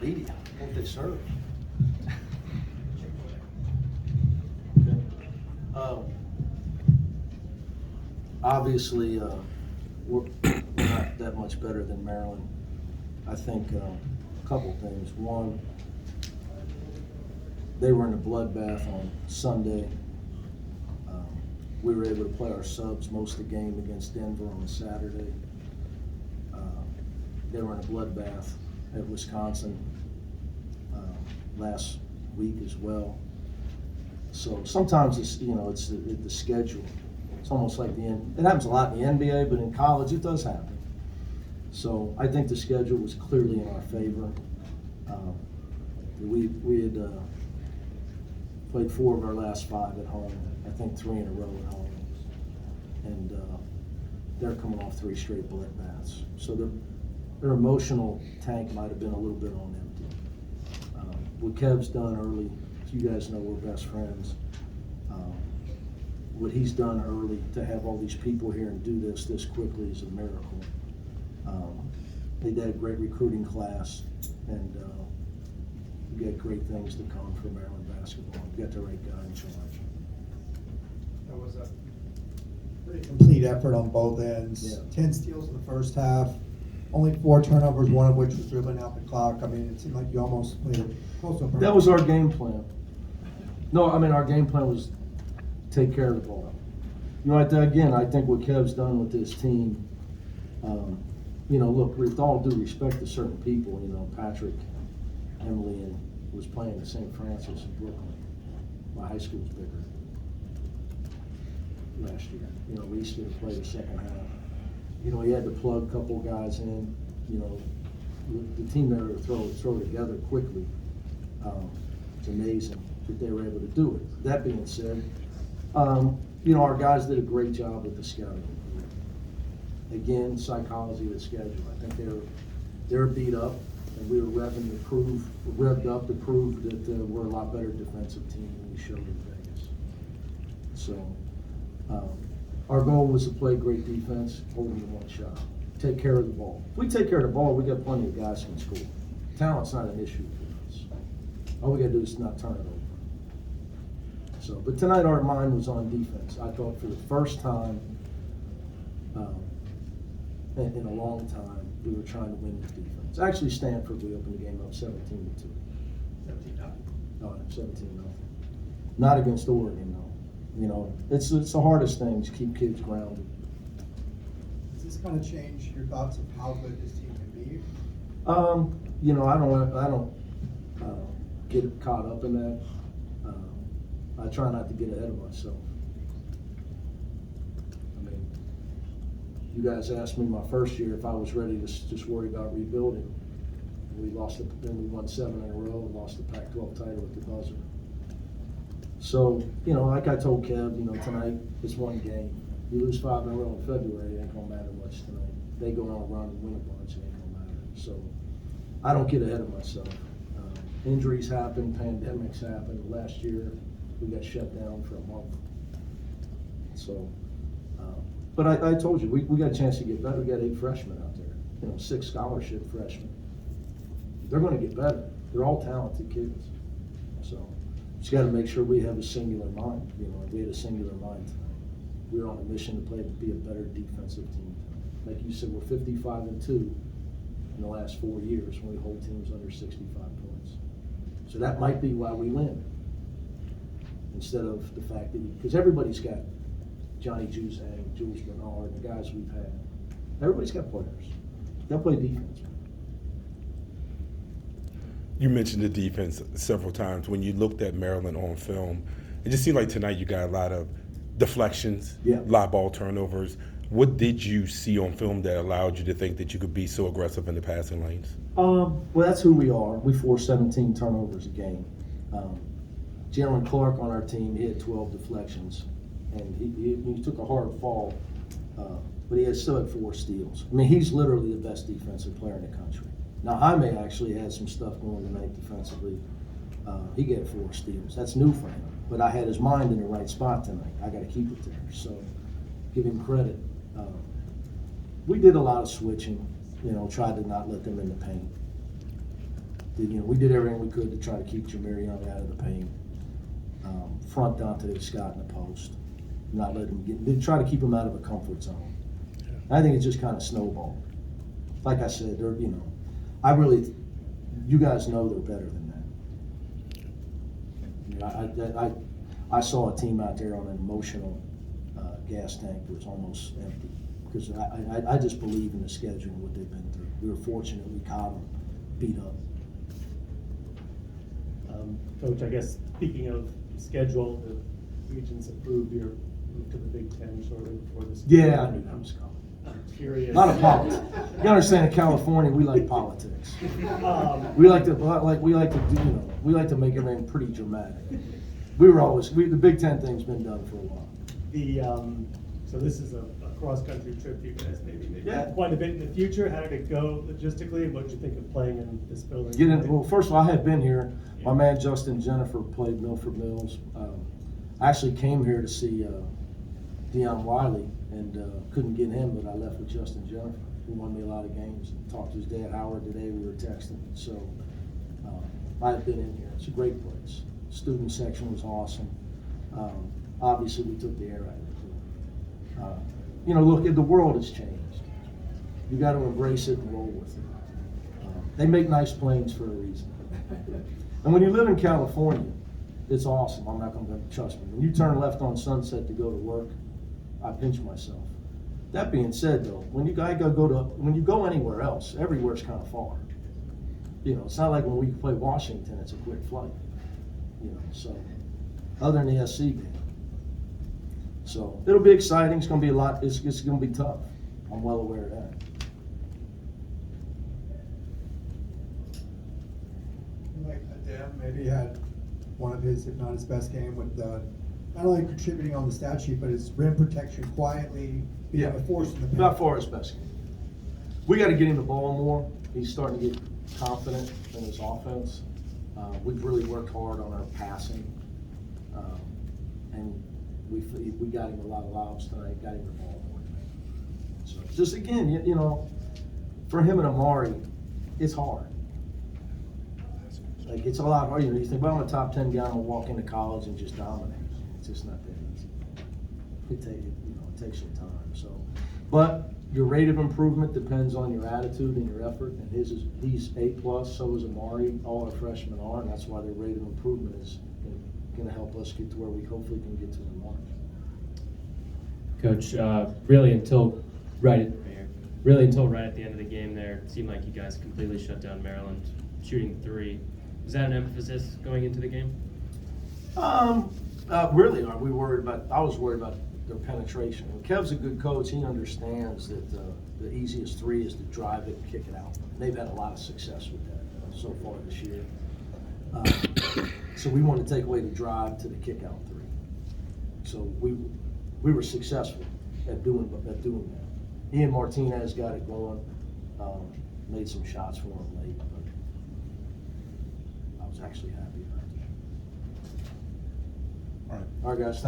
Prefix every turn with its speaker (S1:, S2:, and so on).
S1: media. Won't they serve? Okay. Obviously, we're not that much better than Maryland. I think a couple things. One, they were in a bloodbath on Sunday. We were able to play our subs most of the game against Denver on Saturday. They were in a bloodbath at Wisconsin last week as well. So sometimes it's, it's the schedule. It's almost like it happens a lot in the NBA, but in college it does happen. So I think the schedule was clearly in our favor. We had played 4 of our last 5 at home. I think 3 in a row at home. And they're coming off 3 straight bloodbaths. So their emotional tank might have been a little bit on empty. What Kev's done early, you guys know we're best friends. What he's done early to have all these people here and do this quickly is a miracle. They did a great recruiting class, and we got great things to come for Maryland basketball. We got the right guy in charge.
S2: That was a pretty complete effort on both ends.
S1: Yeah.
S2: 10 steals in the first half, only 4 turnovers, one of which was dribbling out the clock. I mean, it seemed like you almost played it close to a perfect.
S1: That was our game plan. No, I mean, our game plan was take care of the ball. Again, I think what Kev's done with this team, look, with all due respect to certain people, Patrick, Emily, and was playing at St. Francis in Brooklyn. My high school's bigger last year. Reese didn't play the second half. He had to plug a couple guys in. The team there to throw together quickly. It's amazing that they were able to do it. That being said, our guys did a great job with the scouting. Again, psychology of the schedule. I think they're beat up, and we were revved up to prove that we're a lot better defensive team than we showed in Vegas. So our goal was to play great defense, hold them to one shot, take care of the ball. If we take care of the ball, we got plenty of guys who can score. Talent's not an issue for us. All we got to do is not turn it over. So, but tonight our mind was on defense. I thought for the first time in a long time, we were trying to win with defense. Actually, Stanford, we opened the game up 17-2. 17-0. Not against Oregon, though. It's the hardest thing to keep kids grounded.
S2: Does this kind of change your thoughts of how good this team can be?
S1: I don't get caught up in that. I try not to get ahead of myself. I mean, you guys asked me my first year if I was ready to just worry about rebuilding. We won 7 in a row and lost the Pac-12 title at the buzzer. So, like I told Kev, tonight it's one game. You lose 5 in a row in February, it ain't gonna matter much tonight. They go on a run and win a bunch, it ain't gonna matter. So, I don't get ahead of myself. Injuries happen, pandemics happen. Last year, we got shut down for a month. So, but I told you, we got a chance to get better. We got 8 freshmen out there, 6 scholarship freshmen. They're going to get better. They're all talented kids. So, just got to make sure we have a singular mind. We had a singular mind tonight. We were on a mission to be a better defensive team. Like you said, we're 55-2 in the last 4 years when we hold teams under 65 points. So that might be why we win. Instead of the fact that, because everybody's got Johnny Juzang, Jules Bernard, the guys we've had. Everybody's got players. They'll play defense.
S3: You mentioned the defense several times. When you looked at Maryland on film, it just seemed like tonight you got a lot of deflections, a lot of ball turnovers. What did you see on film that allowed you to think that you could be so aggressive in the passing lanes?
S1: Well, that's who we are. We force 17 turnovers a game. Jalen Clark on our team, he had 12 deflections, and he took a hard fall, but he still had 4 steals. I mean, he's literally the best defensive player in the country. Now, Jaime actually had some stuff going tonight defensively. He got 4 steals. That's new for him, but I had his mind in the right spot tonight. I got to keep it there, so give him credit. We did a lot of switching, tried to not let them in the paint. we did everything we could to try to keep Jameer Young out of the paint. Front Dante Scott in the post, not let him they try to keep him out of a comfort zone. I think it's just kind of snowballed. Like I said, they're, you guys know they're better than that. I saw a team out there on an emotional gas tank that was almost empty because I just believe in the schedule and what they've been through. We were fortunate we caught them beat up.
S4: Coach, I guess speaking of schedule, the Regents approved your move to the Big Ten shortly before this.
S1: Yeah, I knew that was coming.
S4: I'm curious.
S1: Not a politics. You understand, in California, we like politics. We like to make everything pretty dramatic. The Big Ten thing's been done for a while.
S4: So this is a cross-country trip you guys maybe
S1: Yeah.
S4: quite a bit in the future. How did it go logistically, and what did you think of playing in this building?
S1: Well, first of all, I had been here. My man Justin Jennifer played Milford Mills. I actually came here to see Deion Wiley and couldn't get him, but I left with Justin Jennifer, who won me a lot of games. And talked to his dad Howard today. We were texting, so I had been in here. It's a great place. Student section was awesome. Obviously, we took the air out of it. Look, the world has changed. You got to embrace it and roll with it. They make nice planes for a reason. And when you live in California, it's awesome. I'm not going to trust me. When you turn left on Sunset to go to work, I pinch myself. That being said, though, when you go anywhere else, everywhere's kind of far. It's not like when we play Washington, it's a quick flight. So other than the SC game. So it'll be exciting. It's going to be a lot. It's going to be tough. I'm well aware of that.
S2: Like Dan, maybe had one of his, if not his best game with not only contributing on the stat sheet, but his rim protection quietly being a force in the paint.
S1: By far his best game. We got to get him the ball more. He's starting to get confident in his offense. We've really worked hard on our passing, and we got him a lot of lobs tonight. Got him the ball more. So just again, for him and Amari, it's hard. Like it's a lot harder. You think, well, I'm a top 10 guy. I'm gonna walk into college and just dominate. It's just not that easy. It takes some time. So, but your rate of improvement depends on your attitude and your effort. And he's A+. So is Amari. All our freshmen are, and that's why their rate of improvement is going to help us get to where we hopefully can get to in March.
S5: Coach, really until right at the end of the game there, it seemed like you guys completely shut down Maryland, shooting 3. Was that an emphasis going into the game?
S1: Really, are we worried about? I was worried about their penetration. And Kev's a good coach. He understands that the easiest 3 is to drive it and kick it out. They've had a lot of success with that so far this year. So we want to take away the drive to the kick out 3. So we were successful at doing that. Ian Martinez got it going. Made some shots for him late, but I was actually happy about that.
S3: All right.
S1: All right, guys. Thank you.